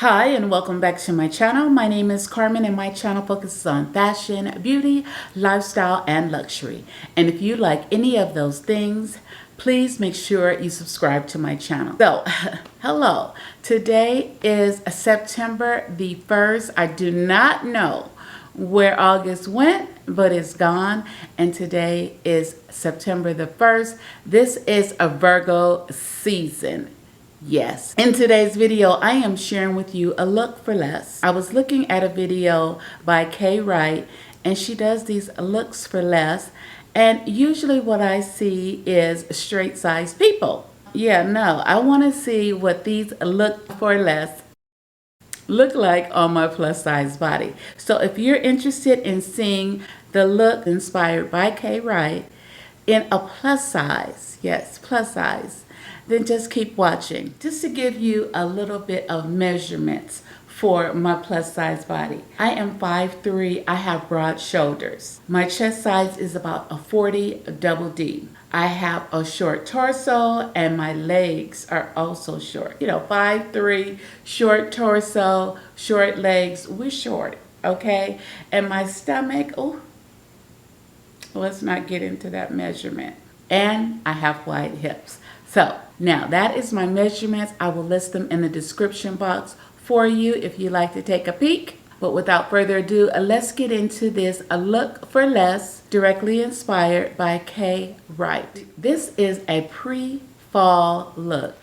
Hi and welcome back to my channel. My name is Carmen and my channel focuses on fashion, beauty, lifestyle, and luxury. And if you like any of those things, please make sure you subscribe to my channel. So, hello. Today is September the 1st. I do not know where August went, but it's gone. And today is September the 1st. This is a Virgo season. Yes. In today's video, I am sharing with you a look for less. I was looking at a video by Kaye Wright, and she does these looks for less. And usually what I see is straight size people. Yeah, no, I want to see what these look for less look like on my plus size body. So if you're interested in seeing the look inspired by Kaye Wright in a plus size, yes, plus size, then just keep watching. Just to give you a little bit of measurements for my plus size body. I am 5'3", I have broad shoulders. My chest size is about a 40 double D. I have a short torso and my legs are also short. You know, 5'3", short torso, short legs, we're short, okay? And my stomach, oh, let's not get into that measurement. And I have wide hips. So now that is my measurements. I will list them in the description box for you if you'd like to take a peek. But without further ado, let's get into this A Look for Less, directly inspired by Kaye Wright. This is a pre-fall look.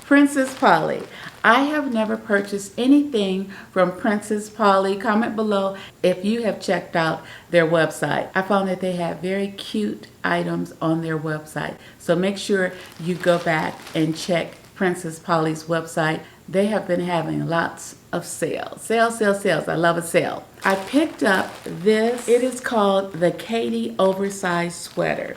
Princess Polly. I have never purchased anything from Princess Polly. Comment below if you have checked out their website. I found that they have very cute items on their website. So make sure you go back and check Princess Polly's website. They have been having lots of sales. Sales. I love a sale. I picked up this. It is called the Kaye Oversize Sweater.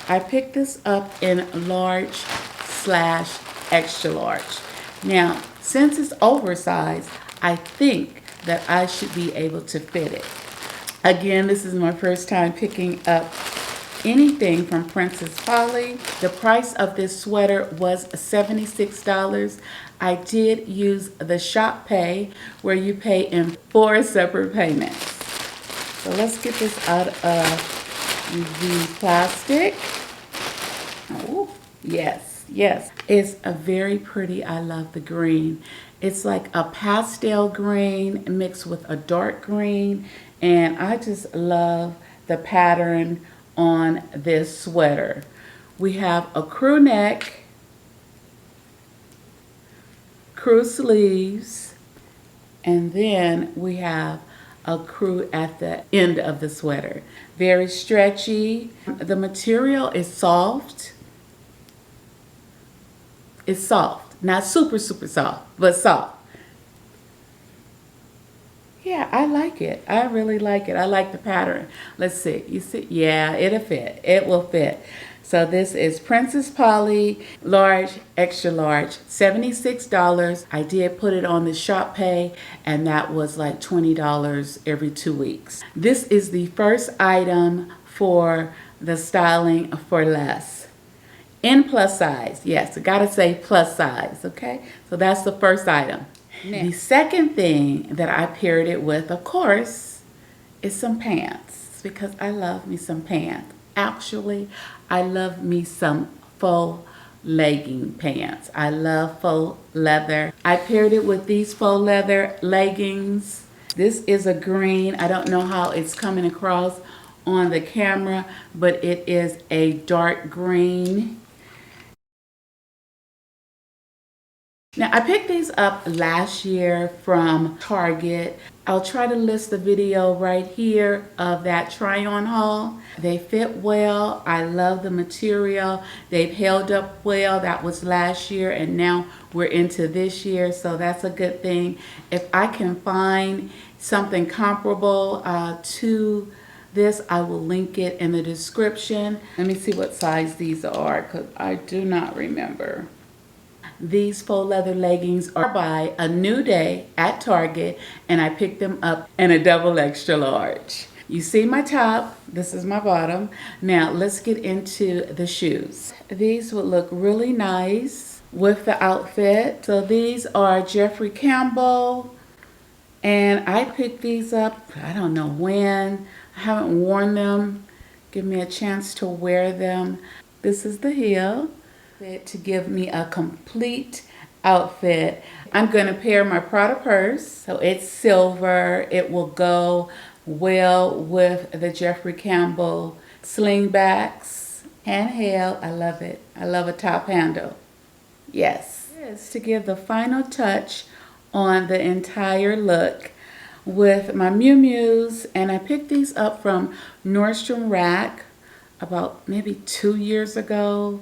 I picked this up in large/extra large. Now, since it's oversized, I think that I should be able to fit it. Again, this is my first time picking up anything from Princess Polly. The price of this sweater was $76. I did use the shop pay, where you pay in 4 separate payments. So let's get this out of the plastic. Oh, yes. Yes, it's a very pretty. I love the green. It's like a pastel green mixed with a dark green, and I just love the pattern on this sweater. We have a crew neck, crew sleeves, and then we have a crew at the end of the sweater. Very stretchy. The material is soft. It's soft, not super soft, but soft. Yeah, I like it. I really like it. I like the pattern. Let's see. You see? Yeah, it'll fit. It will fit. So this is Princess Polly, large, extra large, $76. I did put it on the shop pay, and that was like $20 every 2 weeks. This is the first item for the styling for less. In plus size, yes, I gotta say plus size, okay? So that's the first item. Next. The second thing that I paired it with, of course, is some pants, because I love me some pants. Actually, I love me some faux legging pants. I love faux leather. I paired it with these faux leather leggings. This is a green. I don't know how it's coming across on the camera, but it is a dark green. Now, I picked these up last year from Target. I'll try to list the video right here of that try-on haul. They fit well. I love the material. They've held up well. That was last year, and now we're into this year, so that's a good thing. If I can find something comparable to this, I will link it in the description. Let me see what size these are, because I do not remember. These faux leather leggings are by A New Day at Target, and I picked them up in a double extra large. You see my top, this is my bottom. Now let's get into the shoes. These would look really nice with the outfit. So these are Jefferey Campbell, and I picked these up, I don't know when. I haven't worn them. Give me a chance to wear them. This is the heel to give me a complete outfit. I'm going to pair my Prada purse. So it's silver. It will go well with the Jefferey Campbell slingbacks. Handheld. I love it. I love a top handle. Yes. Yes, to give the final touch on the entire look with my Miu Mius, and I picked these up from Nordstrom Rack about maybe 2 years ago,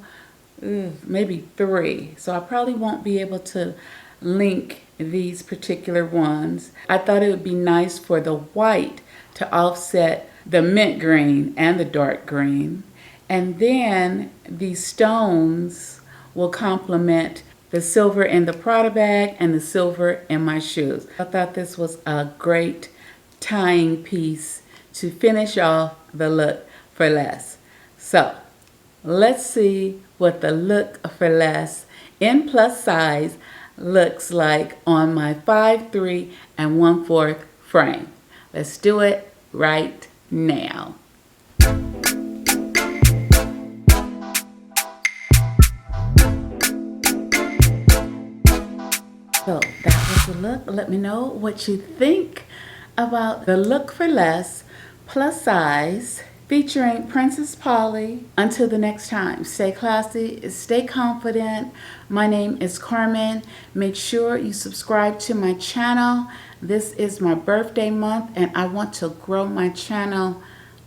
maybe 3. So I probably won't be able to link these particular ones. I thought it would be nice for the white to offset the mint green and the dark green, and then these stones will complement the silver in the Prada bag and the silver in my shoes. I thought this was a great tying piece to finish off the look for less. So let's see what the look for less in plus size looks like on my 5'3" and 1/4 frame. Let's do it right now. So that was the look. Let me know what you think about the look for less plus size featuring Princess Polly. Until the next time, stay classy, stay confident. My name is Carmen. Make sure you subscribe to my channel. This is my birthday month and I want to grow my channel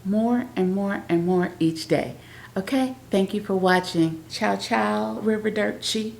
more and more and more each day. Okay, thank you for watching. Ciao, ciao, River Dirt Chi.